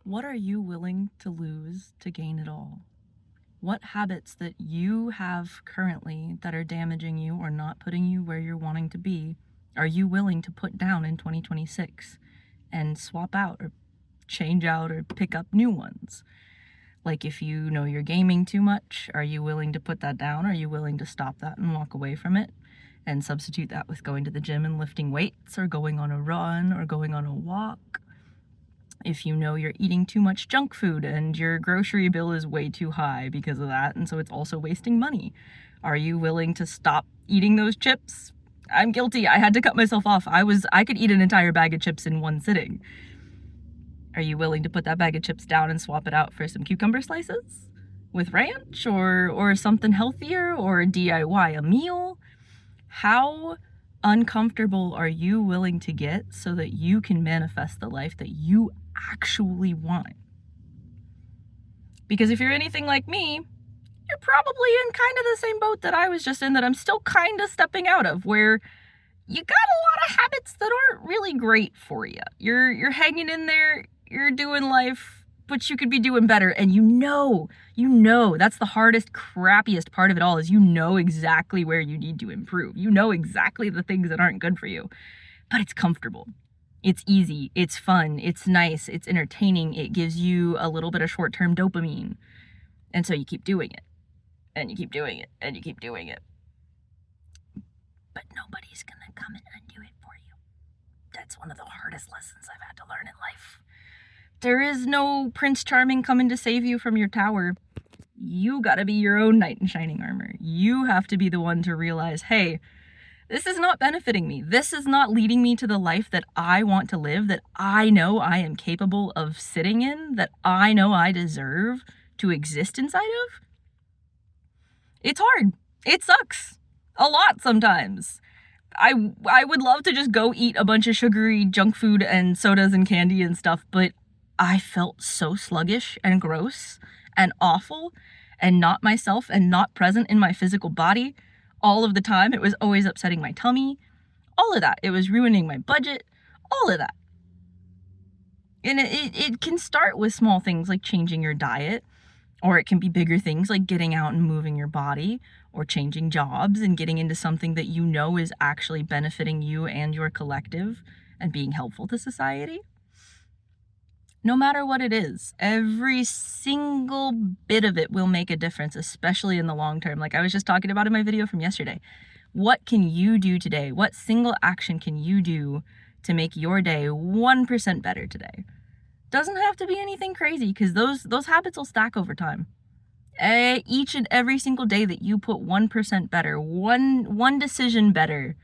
What are you willing to lose to gain it all? What habits that you have currently that are damaging you or not putting you where you're wanting to be are you willing to put down in 2026 and swap out or change out or pick up new ones? Like if you know you're gaming too much, are you willing to put that down? Are you willing to stop that and walk away from it and substitute that with going to the gym and lifting weights or going on a run or going on a walk? If you know you're eating too much junk food and your grocery bill is way too high because of that, and so it's also wasting money, are you willing to stop eating those chips? I'm guilty. I had to cut myself off. I could eat an entire bag of chips in one sitting. Are you willing to put that bag of chips down and swap it out for some cucumber slices with ranch or something healthier or DIY a meal? How uncomfortable are you willing to get so that you can manifest the life that you actually want? Because if you're anything like me, you're probably in kind of the same boat that I was just in, that I'm still kind of stepping out of, where you got a lot of habits that aren't really great for you. You're hanging in there, you're doing life, but you could be doing better. And you know, that's the hardest, crappiest part of it all, is you know exactly where you need to improve. You know exactly the things that aren't good for you, but it's comfortable. It's easy, it's fun, it's nice, it's entertaining, it gives you a little bit of short-term dopamine. And so you keep doing it, and you keep doing it, and you keep doing it. But nobody's gonna come and undo it for you. That's one of the hardest lessons I've had to learn in life. There is no Prince Charming coming to save you from your tower. You gotta be your own knight in shining armor. You have to be the one to realize, hey, this is not benefiting me. This is not leading me to the life that I want to live, that I know I am capable of sitting in, that I know I deserve to exist inside of. It's hard. It sucks. A lot sometimes. I would love to just go eat a bunch of sugary junk food and sodas and candy and stuff, but I felt so sluggish and gross and awful and not myself and not present in my physical body all of the time. It was always upsetting my tummy, all of that. It was ruining my budget, all of that. And it can start with small things like changing your diet, or it can be bigger things like getting out and moving your body, or changing jobs and getting into something that you know is actually benefiting you and your collective and being helpful to society. No matter what it is, every single bit of it will make a difference, especially in the long term. Like I was just talking about in my video from yesterday. What can you do today? What single action can you do to make your day 1% better today? Doesn't have to be anything crazy, because those habits will stack over time. Each and every single day that you put 1% better, one decision better,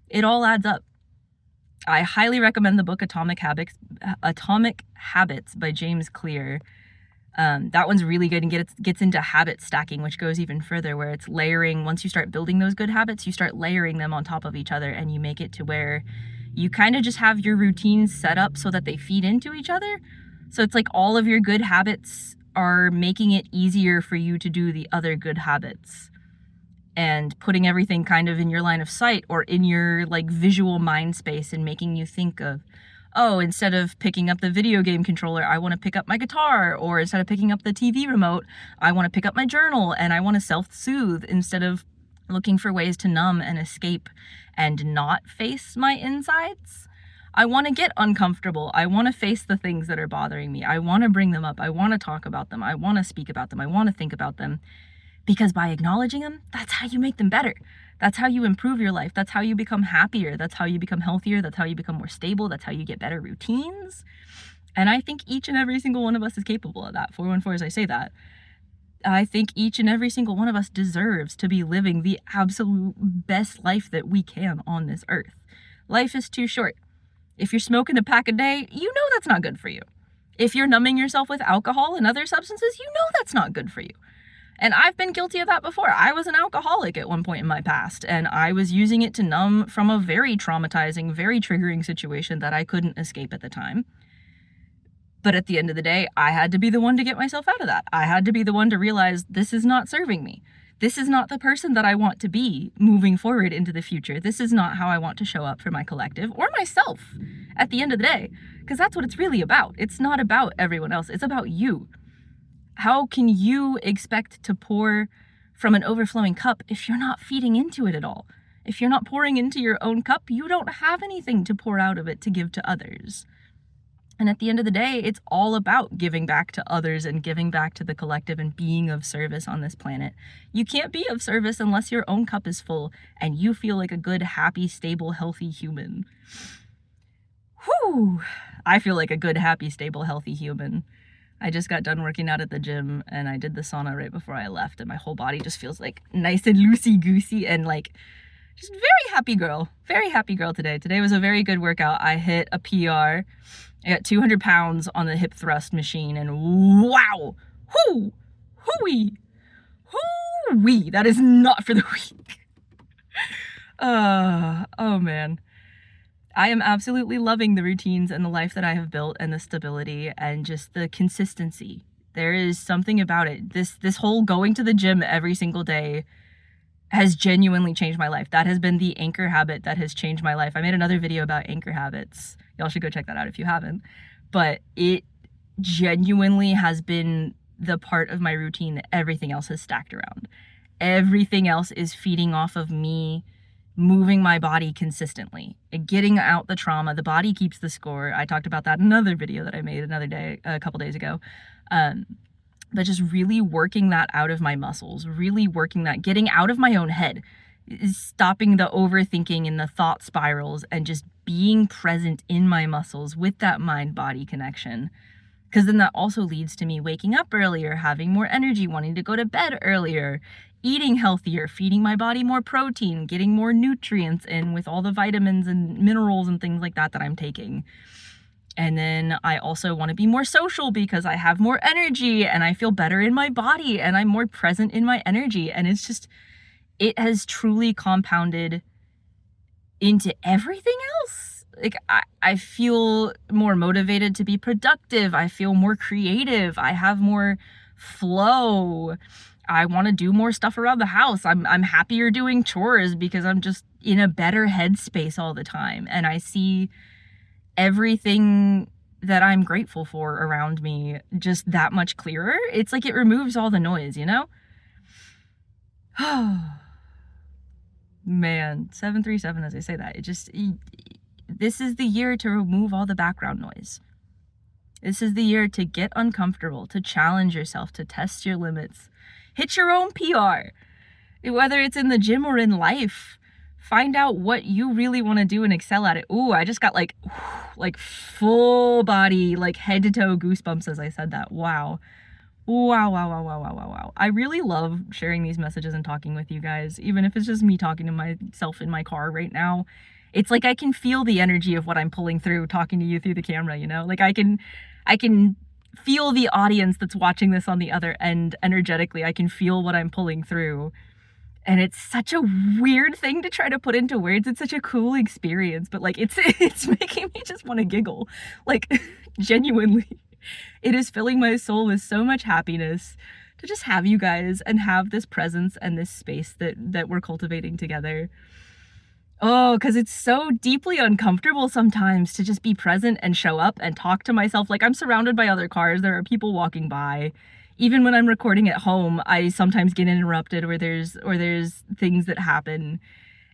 it all adds up. I highly recommend the book Atomic Habits by James Clear. That one's really good and gets into habit stacking, which goes even further, where it's layering. Once you start building those good habits, you start layering them on top of each other, and you make it to where you kind of just have your routines set up so that they feed into each other. So it's like all of your good habits are making it easier for you to do the other good habits, and putting everything kind of in your line of sight or in your like visual mind space, and making you think of, oh, instead of picking up the video game controller, I want to pick up my guitar, or instead of picking up the TV remote, I want to pick up my journal, and I want to self-soothe instead of looking for ways to numb and escape and not face my insides. I want to get uncomfortable. I want to face the things that are bothering me. I want to bring them up. I want to talk about them. I want to speak about them. I want to think about them. Because by acknowledging them, that's how you make them better. That's how you improve your life. That's how you become happier. That's how you become healthier. That's how you become more stable. That's how you get better routines. And I think each and every single one of us is capable of that. 414 as I say that. I think each and every single one of us deserves to be living the absolute best life that we can on this earth. Life is too short. If you're smoking a pack a day, you know that's not good for you. If you're numbing yourself with alcohol and other substances, you know that's not good for you. And I've been guilty of that before. I was an alcoholic at one point in my past, and I was using it to numb from a very traumatizing, very triggering situation that I couldn't escape at the time. But at the end of the day, I had to be the one to get myself out of that. I had to be the one to realize this is not serving me. This is not the person that I want to be moving forward into the future. This is not how I want to show up for my collective or myself at the end of the day, because that's what it's really about. It's not about everyone else. It's about you. How can you expect to pour from an overflowing cup if you're not feeding into it at all? If you're not pouring into your own cup, you don't have anything to pour out of it to give to others. And at the end of the day, it's all about giving back to others and giving back to the collective and being of service on this planet. You can't be of service unless your own cup is full and you feel like a good, happy, stable, healthy human. Whew! I feel like a good, happy, stable, healthy human. I just got done working out at the gym and I did the sauna right before I left, and my whole body just feels like nice and loosey-goosey and like just very happy girl. Very happy girl today. Today was a very good workout. I hit a PR. I got 200 pounds on the hip thrust machine, and wow! Hoo! Hooey! Hoo-wee! That is not for the weak. Oh man. I am absolutely loving the routines and the life that I have built and the stability and just the consistency. There is something about it. This whole going to the gym every single day has genuinely changed my life. That has been the anchor habit that has changed my life. I made another video about anchor habits. Y'all should go check that out if you haven't. But it genuinely has been the part of my routine that everything else has stacked around. Everything else is feeding off of me moving my body consistently, getting out the trauma. The body keeps the score. I talked about that in another video that I made a couple days ago. But just really working that out of my muscles, really working that, getting out of my own head, stopping the overthinking and the thought spirals and just being present in my muscles with that mind-body connection. Because then that also leads to me waking up earlier, having more energy, wanting to go to bed earlier, eating healthier, feeding my body more protein, getting more nutrients in with all the vitamins and minerals and things like that that I'm taking. And then I also want to be more social because I have more energy and I feel better in my body and I'm more present in my energy. And it's just, it has truly compounded into everything else. Like I feel more motivated to be productive. I feel more creative. I have more flow. I want to do more stuff around the house. I'm happier doing chores because I'm just in a better headspace all the time. And I see everything that I'm grateful for around me just that much clearer. It's like it removes all the noise, you know? Man, 737 as I say that, this is the year to remove all the background noise. This is the year to get uncomfortable, to challenge yourself, to test your limits. Hit your own PR. Whether it's in the gym or in life, find out what you really want to do and excel at it. Ooh, I just got like full body, like head to toe goosebumps as I said that. Wow. Wow. I really love sharing these messages and talking with you guys, even if it's just me talking to myself in my car right now. It's like I can feel the energy of what I'm pulling through talking to you through the camera, you know? Like I can feel the audience that's watching this on the other end energetically. I can feel what I'm pulling through. And it's such a weird thing to try to put into words. It's such a cool experience, but like it's making me just want to giggle. Like genuinely, it is filling my soul with so much happiness to just have you guys and have this presence and this space that we're cultivating together. Oh, because it's so deeply uncomfortable sometimes to just be present and show up and talk to myself. Like I'm surrounded by other cars. There are people walking by. Even when I'm recording at home, I sometimes get interrupted or there's things that happen.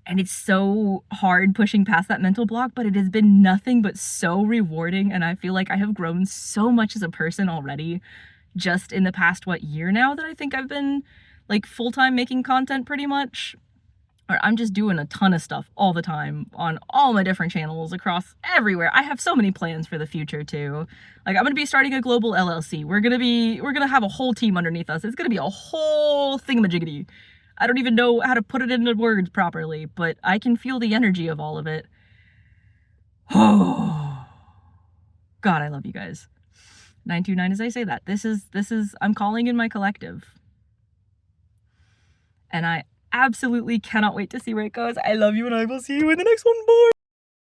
And it's so hard pushing past that mental block, but it has been nothing but so rewarding. And I feel like I have grown so much as a person already just in the past, year now that I think I've been like full-time making content pretty much. Or I'm just doing a ton of stuff all the time on all my different channels across everywhere. I have so many plans for the future too. Like I'm going to be starting a global LLC. We're going to have a whole team underneath us. It's going to be a whole thingamajiggity. I don't even know how to put it into words properly, but I can feel the energy of all of it. Oh, God, I love you guys. 929 as I say that. This is, I'm calling in my collective. And I absolutely cannot wait to see where it goes. I love you and I will see you in the next one. Bye.